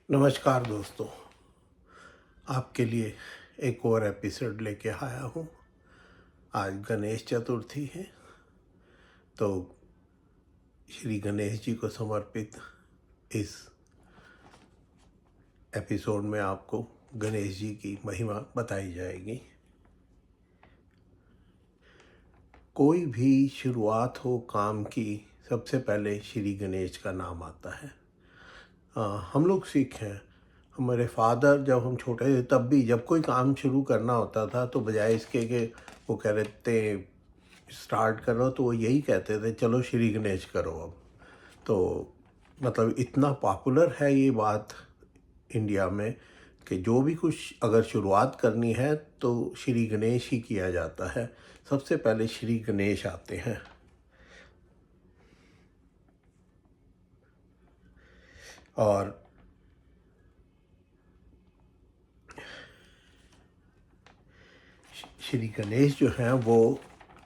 नमस्कार दोस्तों, आपके लिए एक और एपिसोड लेके आया हूँ। आज गणेश चतुर्थी है, तो श्री गणेश जी को समर्पित इस एपिसोड में आपको गणेश जी की महिमा बताई जाएगी। कोई भी शुरुआत हो काम की, सबसे पहले श्री गणेश का नाम आता है। हम लोग सिख हैं। हमारे फादर जब हम छोटे थे तब भी जब कोई काम शुरू करना होता था तो बजाय इसके कि वो कह रहे थे स्टार्ट करो, तो वो यही कहते थे चलो श्री गणेश करो अब। तो मतलब इतना पॉपुलर है ये बात इंडिया में कि जो भी कुछ अगर शुरुआत करनी है तो श्री गणेश ही किया जाता है। सबसे पहले श्री गणेश आते हैं। और श्री गणेश जो हैं वो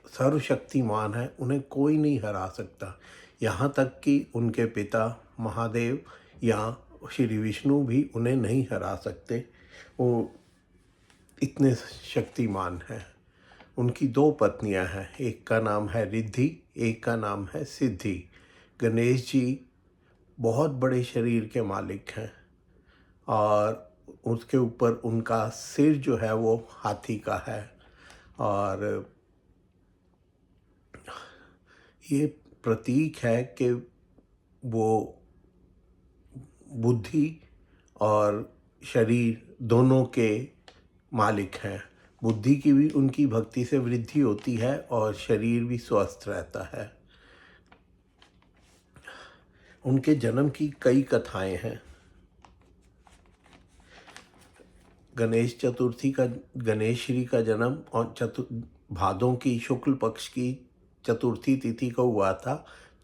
सर्वशक्तिमान है, उन्हें कोई नहीं हरा सकता। यहाँ तक कि उनके पिता महादेव या श्री विष्णु भी उन्हें नहीं हरा सकते। वो इतने शक्तिमान हैं। उनकी दो पत्नियां हैं, एक का नाम है रिद्धि, एक का नाम है सिद्धि। गणेश जी बहुत बड़े शरीर के मालिक हैं और उसके ऊपर उनका सिर जो है वो हाथी का है। और ये प्रतीक है कि वो बुद्धि और शरीर दोनों के मालिक हैं। बुद्धि की भी उनकी भक्ति से वृद्धि होती है और शरीर भी स्वस्थ रहता है। उनके जन्म की कई कथाएं हैं। गणेश चतुर्थी का, गणेश श्री का जन्म और भादों की शुक्ल पक्ष की चतुर्थी तिथि को हुआ था,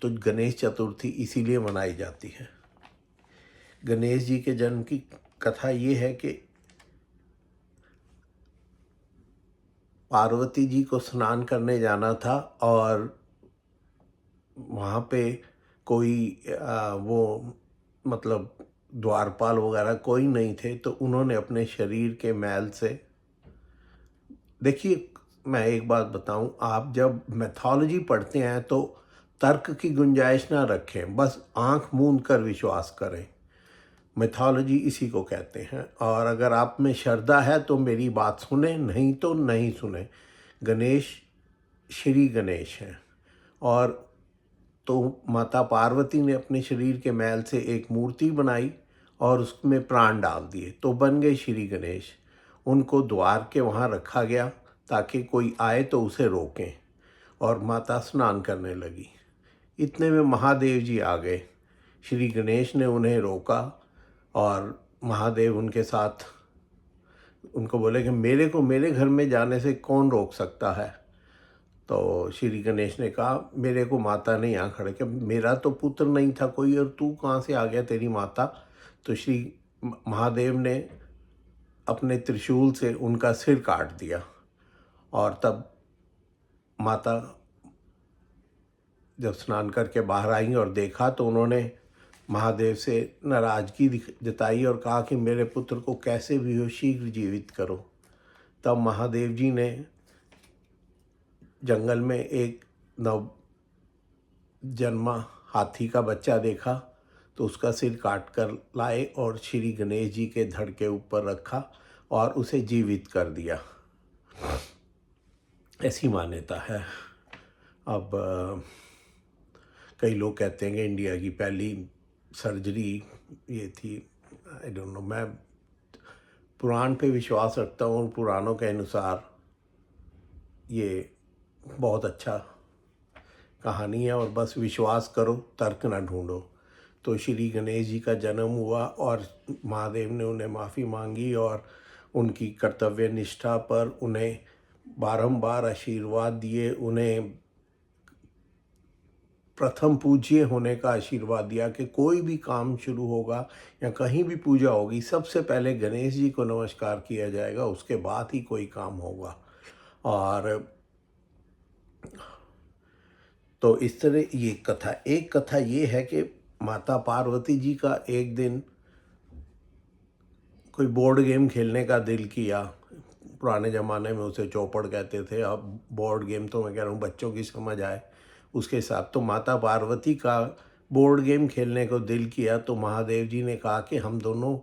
तो गणेश चतुर्थी इसीलिए मनाई जाती है। गणेश जी के जन्म की कथा ये है कि पार्वती जी को स्नान करने जाना था और वहाँ पे कोई वो मतलब द्वारपाल वगैरह कोई नहीं थे, तो उन्होंने अपने शरीर के मैल से, देखिए मैं एक बात बताऊं, आप जब मैथोलॉजी पढ़ते हैं तो तर्क की गुंजाइश ना रखें, बस आंख मूंद कर विश्वास करें। मैथोलॉजी इसी को कहते हैं। और अगर आप में श्रद्धा है तो मेरी बात सुने, नहीं तो नहीं सुने। गणेश श्री गणेश हैं। और तो माता पार्वती ने अपने शरीर के मैल से एक मूर्ति बनाई और उसमें प्राण डाल दिए, तो बन गए श्री गणेश। उनको द्वार के वहाँ रखा गया ताकि कोई आए तो उसे रोकें, और माता स्नान करने लगी। इतने में महादेव जी आ गए। श्री गणेश ने उन्हें रोका और महादेव उनके साथ उनको बोले कि मेरे को मेरे घर में जाने से कौन रोक सकता है। तो श्री गणेश ने कहा मेरे को माता ने यहाँ खड़े कि मेरा तो पुत्र नहीं था कोई, और तू कहाँ से आ गया, तेरी माता। तो श्री महादेव ने अपने त्रिशूल से उनका सिर काट दिया। और तब माता जब स्नान करके बाहर आई और देखा तो उन्होंने महादेव से नाराज़गी जताई और कहा कि मेरे पुत्र को कैसे भी हो शीघ्र जीवित करो। तब महादेव जी ने जंगल में एक नव जन्मा हाथी का बच्चा देखा, तो उसका सिर काट कर लाए और श्री गणेश जी के धड़ के ऊपर रखा और उसे जीवित कर दिया। ऐसी मान्यता है। अब कई लोग कहते हैं कि इंडिया की पहली सर्जरी ये थी। आई डोंट नो, मैं पुराण पे विश्वास रखता हूँ और पुराणों के अनुसार ये बहुत अच्छा कहानी है, और बस विश्वास करो, तर्क ना ढूंढो। तो श्री गणेश जी का जन्म हुआ और महादेव ने उन्हें माफ़ी मांगी और उनकी कर्तव्य निष्ठा पर उन्हें बारंबार आशीर्वाद दिए। उन्हें प्रथम पूज्य होने का आशीर्वाद दिया कि कोई भी काम शुरू होगा या कहीं भी पूजा होगी, सबसे पहले गणेश जी को नमस्कार किया जाएगा, उसके बाद ही कोई काम होगा। और तो इस तरह ये कथा, एक कथा ये है कि माता पार्वती जी का एक दिन कोई बोर्ड गेम खेलने का दिल किया। पुराने ज़माने में उसे चौपड़ कहते थे, अब बोर्ड गेम तो मैं कह रहा हूँ बच्चों की समझ आए उसके हिसाब। तो माता पार्वती का बोर्ड गेम खेलने को दिल किया तो महादेव जी ने कहा कि हम दोनों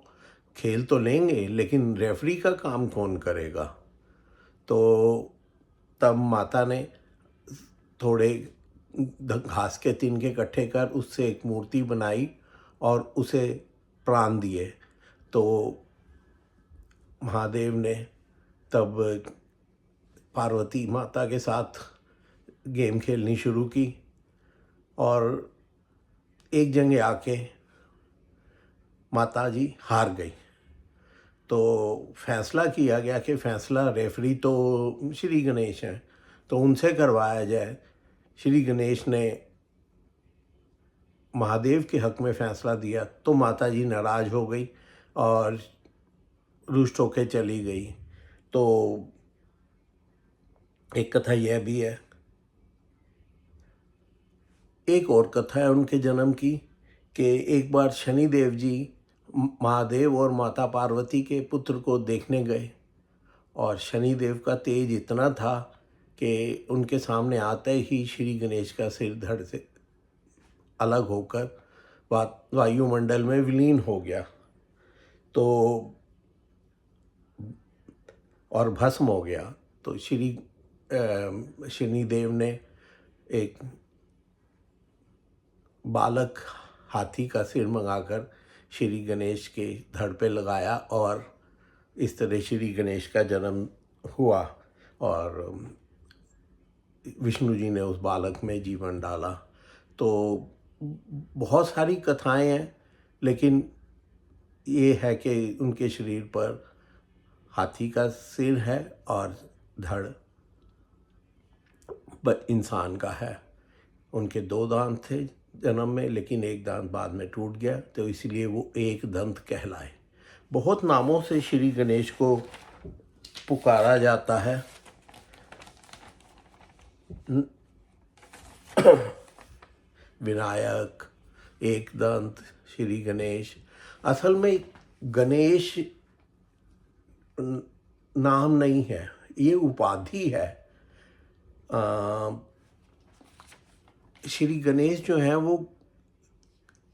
खेल तो लेंगे लेकिन रेफरी का काम कौन करेगा। तो तब माता ने थोड़े घास के तिनके इकट्ठे कर उससे एक मूर्ति बनाई और उसे प्राण दिए। तो महादेव ने तब पार्वती माता के साथ गेम खेलनी शुरू की और एक जगह आके माता जी हार गई। तो फैसला किया गया कि फैसला रेफरी तो श्री गणेश हैं तो उनसे करवाया जाए। श्री गणेश ने महादेव के हक में फैसला दिया तो माता जी नाराज़ हो गई और रुष्ट होके चली गई। तो एक कथा यह भी है। एक और कथा है उनके जन्म की कि एक बार शनिदेव जी महादेव और माता पार्वती के पुत्र को देखने गए और शनिदेव का तेज इतना था कि उनके सामने आते ही श्री गणेश का सिर धड़ से अलग होकर वायुमंडल में विलीन हो गया तो और भस्म हो गया। तो शनिदेव ने एक बालक हाथी का सिर मंगाकर श्री गणेश के धड़ पे लगाया और इस तरह श्री गणेश का जन्म हुआ और विष्णु जी ने उस बालक में जीवन डाला। तो बहुत सारी कथाएं हैं लेकिन ये है कि उनके शरीर पर हाथी का सिर है और धड़ इंसान का है। उनके 2 दांत थे जन्म में लेकिन एक दांत बाद में टूट गया तो इसलिए वो एक दंत कहलाए। बहुत नामों से श्री गणेश को पुकारा जाता है। विनायक, एक दंत, श्री गणेश। असल में गणेश नाम नहीं है, ये उपाधि है। श्री गणेश जो हैं वो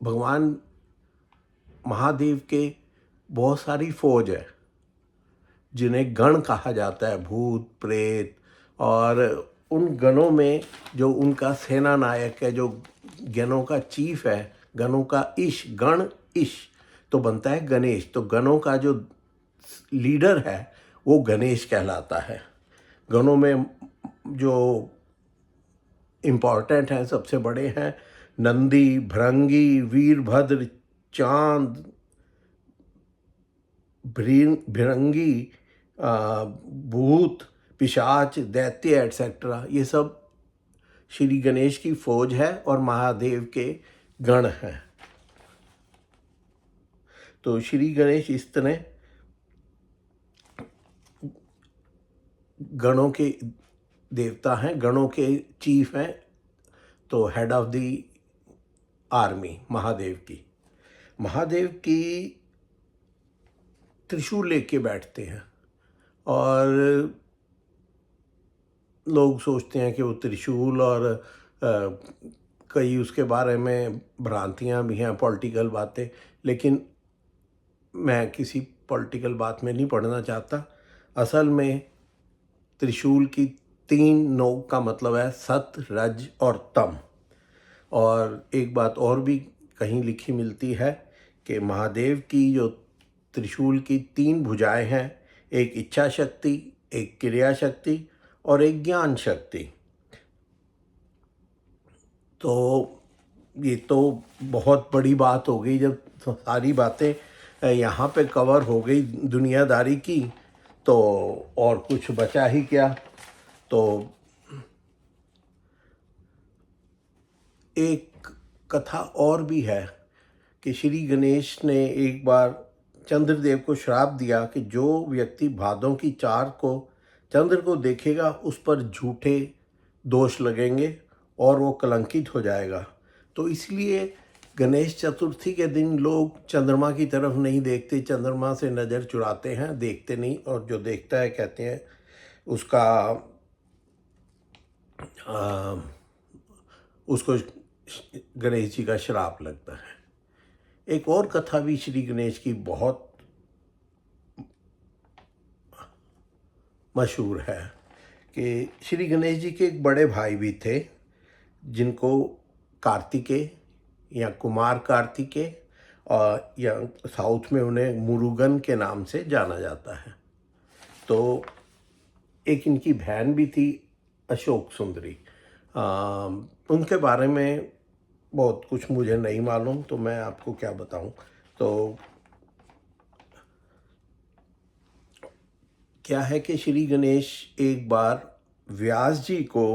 भगवान महादेव के बहुत सारी फौज है जिन्हें गण कहा जाता है, भूत प्रेत। और उन गणों में जो उनका सेना नायक है, जो गणों का चीफ है, गणों का ईश, गण ईश तो बनता है गणेश। तो गणों का जो लीडर है वो गणेश कहलाता है। गणों में जो इम्पॉर्टेंट हैं, सबसे बड़े हैं नंदी, भृंगी, वीरभद्र, चांद, भिरंगी, भूत, पिशाच, दैत्य एटसेट्रा। ये सब श्री गणेश की फौज है और महादेव के गण हैं। तो श्री गणेश इस तरह गणों के देवता हैं, गणों के चीफ हैं। तो head of the army Mahadev की त्रिशूल लेके बैठते हैं और लोग सोचते हैं कि वो त्रिशूल और कई उसके बारे में भ्रांतियां भी हैं, पॉलिटिकल बातें। लेकिन मैं किसी पॉलिटिकल बात में नहीं पढ़ना चाहता। असल में त्रिशूल की 3 नोक का मतलब है सत, रज और तम। और एक बात और भी कहीं लिखी मिलती है कि महादेव की जो त्रिशूल की 3 भुजाएं हैं, एक इच्छा शक्ति, एक क्रिया शक्ति और एक ज्ञान शक्ति। तो ये तो बहुत बड़ी बात हो गई। जब सारी बातें यहाँ पे कवर हो गई दुनियादारी की तो और कुछ बचा ही क्या। तो एक कथा और भी है कि श्री गणेश ने एक बार चंद्रदेव को श्राप दिया कि जो व्यक्ति भादों की 4 को चंद्र को देखेगा उस पर झूठे दोष लगेंगे और वो कलंकित हो जाएगा। तो इसलिए गणेश चतुर्थी के दिन लोग चंद्रमा की तरफ नहीं देखते, चंद्रमा से नज़र चुराते हैं, देखते नहीं, और जो देखता है कहते हैं उसका आ, उसको गणेश जी का श्राप लगता है। एक और कथा भी श्री गणेश की बहुत मशहूर है कि श्री गणेश जी के एक बड़े भाई भी थे जिनको कार्तिकेय या कुमार कार्तिकेय, और या साउथ में उन्हें मुरुगन के नाम से जाना जाता है। तो एक इनकी बहन भी थी, अशोक सुंदरी। उनके बारे में बहुत कुछ मुझे नहीं मालूम, तो मैं आपको क्या बताऊं। तो क्या है कि श्री गणेश एक बार व्यास जी को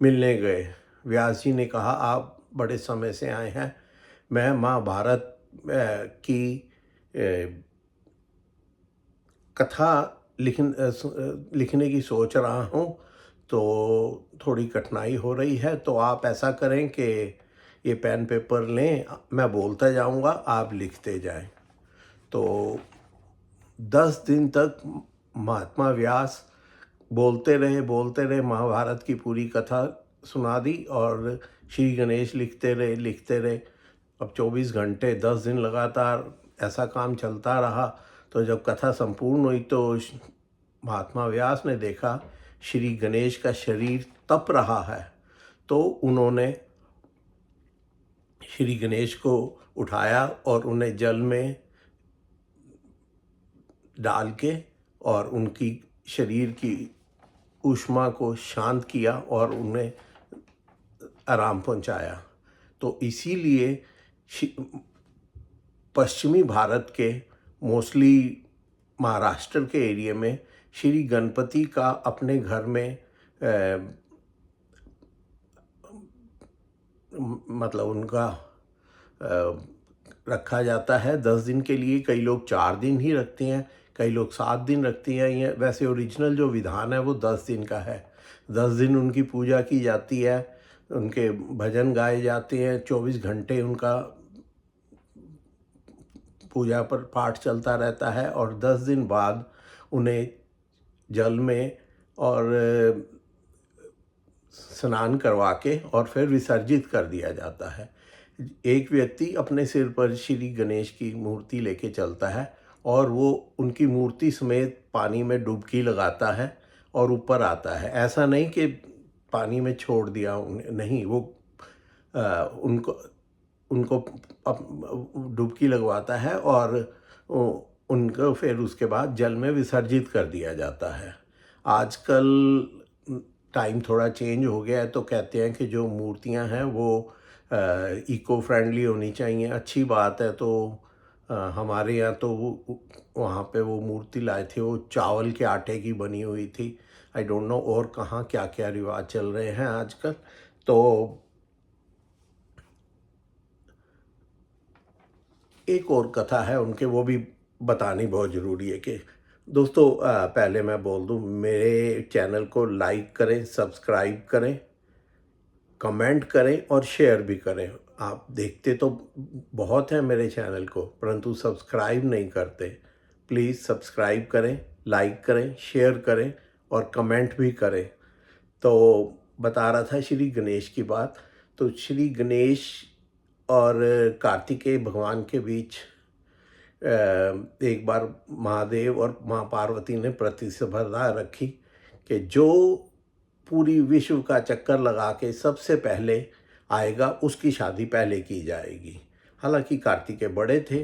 मिलने गए। व्यास जी ने कहा, आप बड़े समय से आए हैं, मैं महाभारत की कथा लिखने की सोच रहा हूँ, तो थोड़ी कठिनाई हो रही है, तो आप ऐसा करें कि ये पेन पेपर लें, मैं बोलता जाऊँगा, आप लिखते जाएं। तो 10 दिन तक महात्मा व्यास बोलते रहे, महाभारत की पूरी कथा सुना दी, और श्री गणेश लिखते रहे। अब 24 घंटे 10 दिन लगातार ऐसा काम चलता रहा। तो जब कथा संपूर्ण हुई तो महात्मा व्यास ने देखा श्री गणेश का शरीर तप रहा है, तो उन्होंने श्री गणेश को उठाया और उन्हें जल में डाल के और उनकी शरीर की ऊष्मा को शांत किया और उन्हें आराम पहुंचाया। तो इसीलिए पश्चिमी भारत के मोस्टली महाराष्ट्र के एरिया में श्री गणपति का अपने घर में मतलब उनका रखा जाता है 10 दिन के लिए। कई लोग 4 दिन ही रखते हैं, कई लोग 7 दिन रखते हैं। ये वैसे ओरिजिनल जो विधान है वो 10 दिन का है। 10 दिन उनकी पूजा की जाती है, उनके भजन गाए जाते हैं, 24 घंटे उनका पूजा पर पाठ चलता रहता है, और 10 दिन बाद उन्हें जल में और स्नान करवा के और फिर विसर्जित कर दिया जाता है। एक व्यक्ति अपने सिर पर श्री गणेश की मूर्ति लेके चलता है और वो उनकी मूर्ति समेत पानी में डुबकी लगाता है और ऊपर आता है। ऐसा नहीं कि पानी में छोड़ दिया, नहीं, वो उनको डुबकी लगवाता है और उनको फिर उसके बाद जल में विसर्जित कर दिया जाता है। आजकल टाइम थोड़ा चेंज हो गया है, तो कहते हैं कि जो मूर्तियां हैं वो इको फ्रेंडली होनी चाहिए। अच्छी बात है। तो हमारे यहाँ तो वहाँ पे वो मूर्ति लाए थे, वो चावल के आटे की बनी हुई थी। आई डोंट नो और कहाँ क्या क्या रिवाज चल रहे हैं आजकल। तो एक और कथा है उनके, वो भी बतानी बहुत ज़रूरी है कि दोस्तों, पहले मैं बोल दूं, मेरे चैनल को लाइक करें, सब्सक्राइब करें, कमेंट करें और शेयर भी करें। आप देखते तो बहुत हैं मेरे चैनल को, परंतु सब्सक्राइब नहीं करते। प्लीज़ सब्सक्राइब करें, लाइक करें, शेयर करें और कमेंट भी करें। तो बता रहा था श्री गणेश की बात। तो श्री गणेश और कार्तिकेय भगवान के बीच एक बार महादेव और माँ पार्वती ने प्रतिस्पर्धा रखी कि जो पूरी विश्व का चक्कर लगा के सबसे पहले आएगा उसकी शादी पहले की जाएगी। हालांकि कार्तिकेय बड़े थे,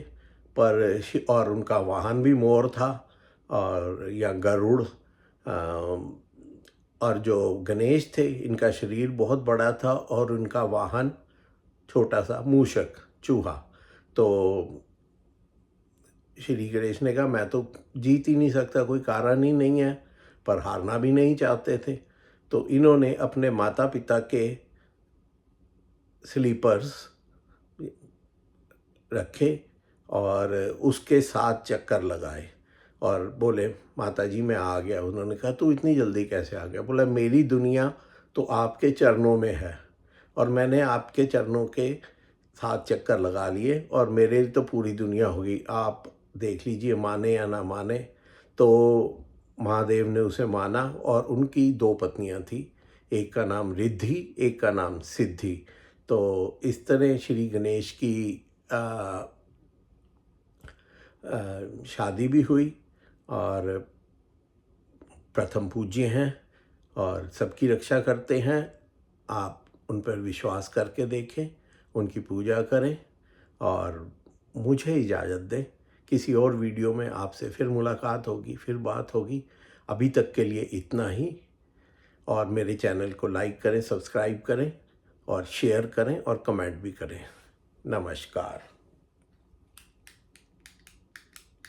पर और उनका वाहन भी मोर था और या गरुड़, और जो गणेश थे इनका शरीर बहुत बड़ा था और उनका वाहन छोटा सा मूषक, चूहा। तो श्री गणेश ने कहा, मैं तो जीत ही नहीं सकता, कोई कारण ही नहीं है, पर हारना भी नहीं चाहते थे। तो इन्होंने अपने माता पिता के स्लीपर्स रखे और उसके साथ चक्कर लगाए और बोले, माता जी मैं आ गया। उन्होंने कहा, तू इतनी जल्दी कैसे आ गया? बोला, मेरी दुनिया तो आपके चरणों में है, और मैंने आपके चरणों के 7 चक्कर लगा लिए और मेरे तो पूरी दुनिया हो गई। आप देख लीजिए, माने या ना माने, तो महादेव ने उसे माना और उनकी 2 पत्नियां थी, एक का नाम रिद्धि, एक का नाम सिद्धि। तो इस तरह श्री गणेश की शादी भी हुई और प्रथम पूज्य हैं और सबकी रक्षा करते हैं। आप उन पर विश्वास करके देखें, उनकी पूजा करें और मुझे इजाज़त दें। किसी और वीडियो में आपसे फिर मुलाकात होगी, फिर बात होगी। अभी तक के लिए इतना ही। और मेरे चैनल को लाइक करें, सब्सक्राइब करें और शेयर करें और कमेंट भी करें। नमस्कार।